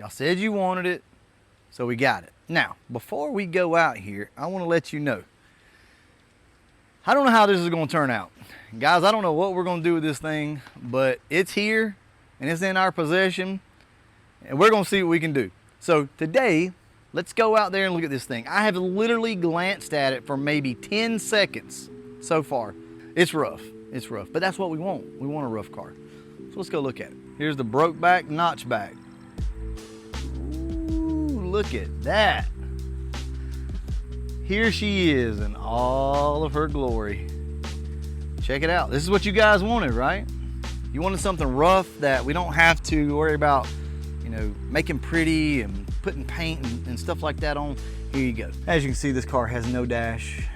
Y'all said you wanted it, so we got it. Now, before we go out here, I want to let you know, I don't know how this is going to turn out. Guys, I don't know what we're going to do with this thing, but it's here and it's in our possession, and we're going to see what we can do. So today, let's go out there and look at this thing. I have literally glanced at it for maybe 10 seconds so far. It's rough, but that's what we want. We want a rough car. So let's go look at it. Here's the broke back, notch back. Ooh, look at that. Here she is in all of her glory. Check it out. This is what you guys wanted, right? You wanted something rough that we don't have to worry about, you know, making pretty and putting paint and stuff like that on. Here you go. As you can see, this car has no dash,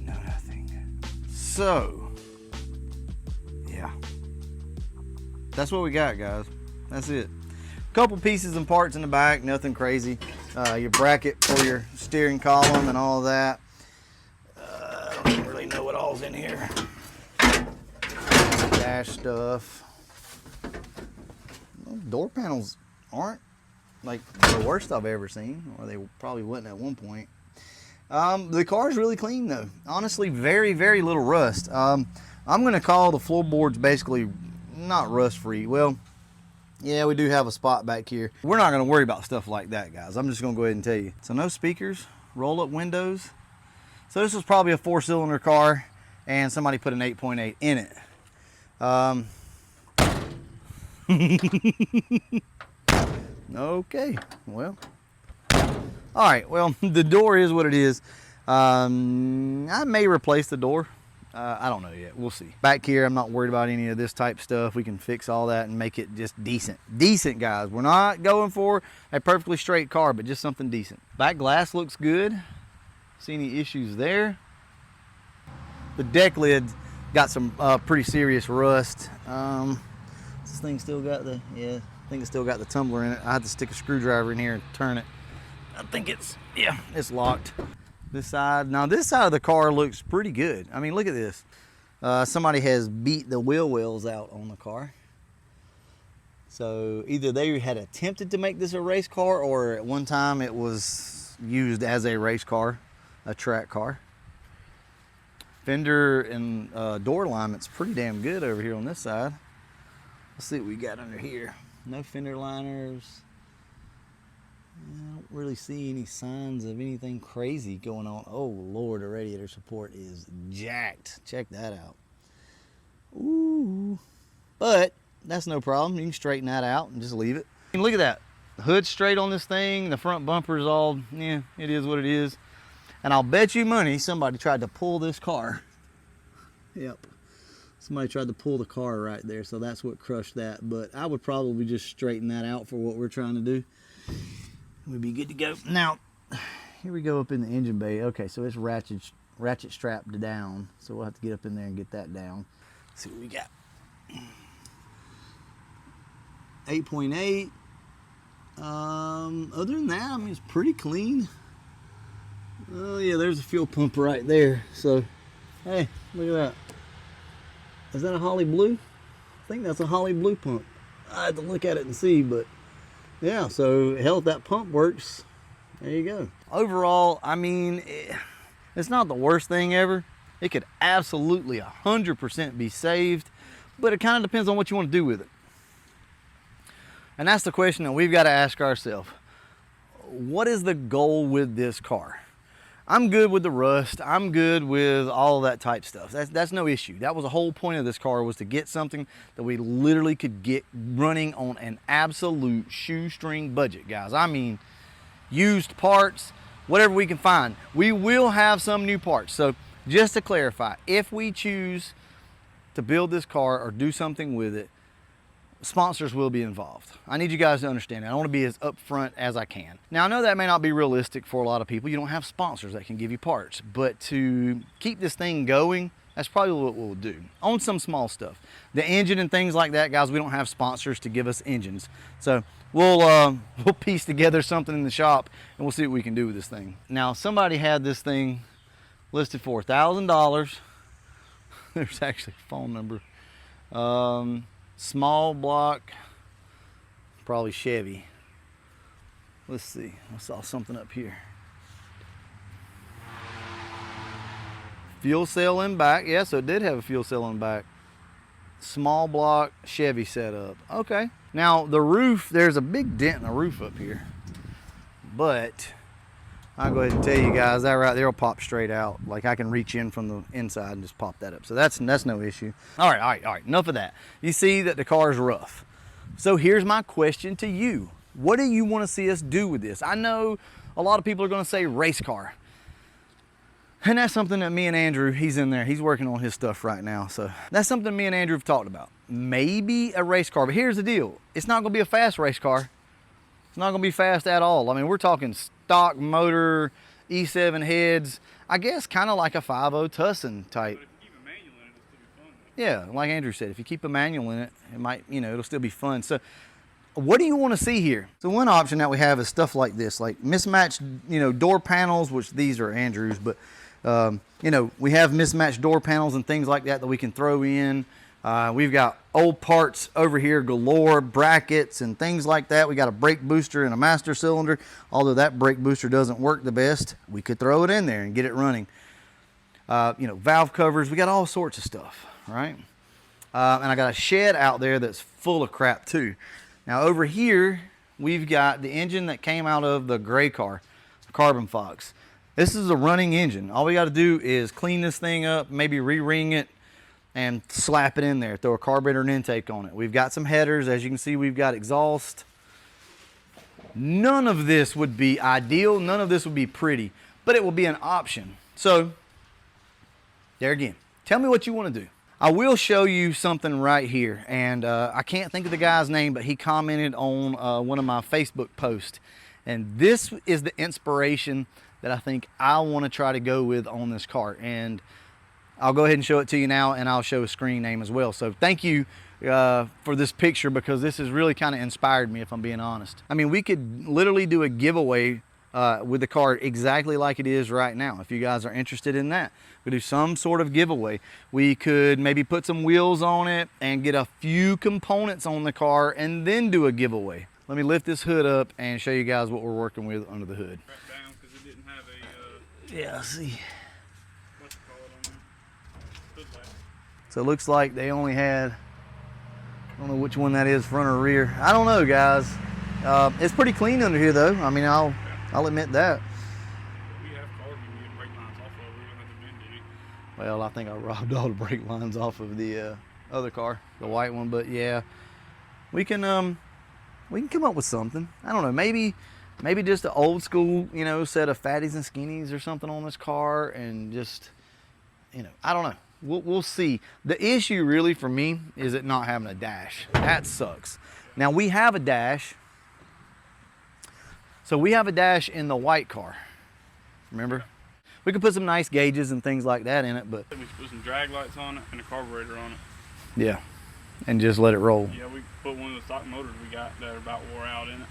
no nothing. So, yeah. That's what we got, guys. That's it. Couple pieces and parts in the back, nothing crazy. Your bracket for your steering column and all that. I don't really know what all's in here. Dash stuff. Well, door panels aren't like the worst I've ever seen, or they probably wasn't at one point. The car's really clean though. Honestly, very, very little rust. I'm gonna call the floorboards basically not rust free. Well, yeah, we do have a spot back here. We're not gonna worry about stuff like that, guys. I'm just gonna go ahead and tell you. So no speakers, roll up windows. So this was probably a 4-cylinder car and somebody put an 8.8 in it. Okay, well. All right, well, the door is what it is. I may replace the door. I don't know yet, we'll see. Back here, I'm not worried about any of this type stuff. We can fix all that and make it just decent. Decent, guys. We're not going for a perfectly straight car, but just something decent. Back glass looks good. See any issues there? The deck lid got some pretty serious rust. This thing still got the, yeah, I think it's still got the tumbler in it. I had to stick a screwdriver in here and turn it. I think it's, yeah, it's locked. This side, now this side of the car looks pretty good. I mean, look at this. Somebody has beat the wheel wells out on the car. So either they had attempted to make this a race car, or at one time it was used as a race car, a track car. Fender and door alignment's pretty damn good over here on this side. Let's see what we got under here. No fender liners. I don't really see any signs of anything crazy going on. Oh Lord, the radiator support is jacked. Check that out. Ooh. But that's no problem. You can straighten that out and just leave it. And look at that. The hood's straight on this thing. The front bumper's all, yeah, it is what it is. And I'll bet you money somebody tried to pull this car. Yep. Somebody tried to pull the car right there, so that's what crushed that. But I would probably just straighten that out for what we're trying to do. We'd be good to go. Now, here we go up in the engine bay. Okay, so it's ratchet strapped down. So we'll have to get up in there and get that down. Let's see what we got. 8.8. Other than that, I mean, it's pretty clean. Oh yeah, there's a fuel pump right there. So, hey, look at that. Is that a Holly Blue? I think that's a Holly Blue pump. I have to look at it and see, but yeah, so hell, if that pump works, there you go. Overall, I mean, it's not the worst thing ever. It could absolutely 100% be saved, but it kind of depends on what you want to do with it. And that's the question that we've got to ask ourselves. What is the goal with this car? I'm good with the rust. I'm good with all of that type stuff. That's no issue. That was the whole point of this car, was to get something that we literally could get running on an absolute shoestring budget, guys. I mean, used parts, whatever we can find. We will have some new parts. So just to clarify, if we choose to build this car or do something with it, sponsors will be involved. I need you guys to understand that. I want to be as upfront as I can. Now, I know that may not be realistic for a lot of people. You don't have sponsors that can give you parts, but to keep this thing going, that's probably what we'll do on some small stuff. The engine and things like that, guys, we don't have sponsors to give us engines. So we'll piece together something in the shop and we'll see what we can do with this thing. Now, somebody had this thing listed for $1,000. There's actually a phone number. Small block, probably Chevy. Let's see. I saw something up here. Fuel cell in back. Yeah, so it did have a fuel cell in back. Small block Chevy setup. Okay. Now the roof, there's a big dent in the roof up here. But I'll go ahead and tell you guys that right there will pop straight out. Like I can reach in from the inside and just pop that up. So that's no issue. All right. Enough of that. You see that the car is rough. So here's my question to you. What do you want to see us do with this? I know a lot of people are going to say race car. And that's something that me and Andrew, he's in there. He's working on his stuff right now. So that's something me and Andrew have talked about. Maybe a race car. But here's the deal. It's not going to be a fast race car. It's not going to be fast at all. I mean, we're talking stock motor, E7 heads. I guess kind of like a 5.0 Tussin type. But if you keep a manual in it, it'll still be fun. Yeah, like Andrew said, if you keep a manual in it, it might, it'll still be fun. So what do you want to see here? So one option that we have is stuff like this, like mismatched, door panels, which these are Andrew's, but we have mismatched door panels and things like that we can throw in. We've got old parts over here galore, brackets and things like that. We got a brake booster and a master cylinder. Although that brake booster doesn't work the best, we could throw it in there and get it running. Valve covers. We got all sorts of stuff, right? And I got a shed out there that's full of crap too. Now over here, we've got the engine that came out of the gray car, the Carbon Fox. This is a running engine. All we got to do is clean this thing up, maybe re-ring it, and slap it in there. Throw a carburetor and intake on it. We've got some headers. As you can see, we've got exhaust. None of this would be ideal. None of this would be pretty, but it will be an option. So, there again, tell me what you want to do. I will show you something right here, and I can't think of the guy's name, but he commented on one of my Facebook posts, and this is the inspiration that I think I want to try to go with on this car. And I'll go ahead and show it to you now, and I'll show a screen name as well. So thank you for this picture, because this has really kind of inspired me, if I'm being honest. I mean, we could literally do a giveaway with the car exactly like it is right now. If you guys are interested in that, we do some sort of giveaway. We could maybe put some wheels on it and get a few components on the car and then do a giveaway. Let me lift this hood up and show you guys what we're working with under the hood. Yeah, see. So it looks like they only had, I don't know which one that is, front or rear. I don't know, guys. It's pretty clean under here, though. I mean, I'll admit that. We have cars we get brake lines off of. We don't have to bend any. Well, I think I robbed all the brake lines off of the other car, the white one. But yeah, we can come up with something. I don't know, maybe just an old school, set of fatties and skinnies or something on this car, and just, I don't know. We'll see. The issue really for me is it not having a dash. That sucks. Now we have a dash. So we have a dash in the white car. Remember? We could put some nice gauges and things like that in it, but we could put some drag lights on it and a carburetor on it. Yeah, and just let it roll. Yeah, we put one of the stock motors we got that are about wore out in it.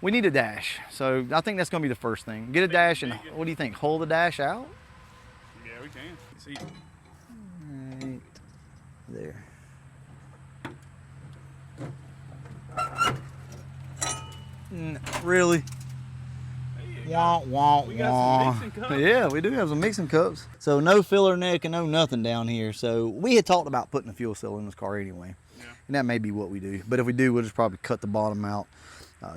We need a dash, so I think that's going to be the first thing. Get a dash, and what do you think? Hold the dash out? Yeah, we can. See. Right there. Really? Wah, wah, we got some mixing cups. Yeah, we do have some mixing cups. So no filler neck and no nothing down here. So we had talked about putting a fuel cell in this car anyway. Yeah. And that may be what we do. But if we do, we'll just probably cut the bottom out,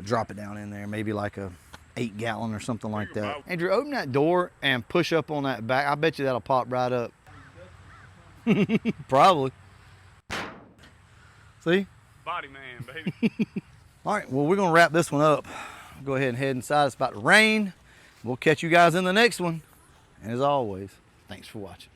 drop it down in there, maybe like a 8-gallon or something like that. Andrew, open that door and push up on that back. I bet you that'll pop right up. Probably. See? Body man, baby. All right, well, we're going to wrap this one up. Go ahead and head inside. It's about to rain. We'll catch you guys in the next one. And as always, thanks for watching.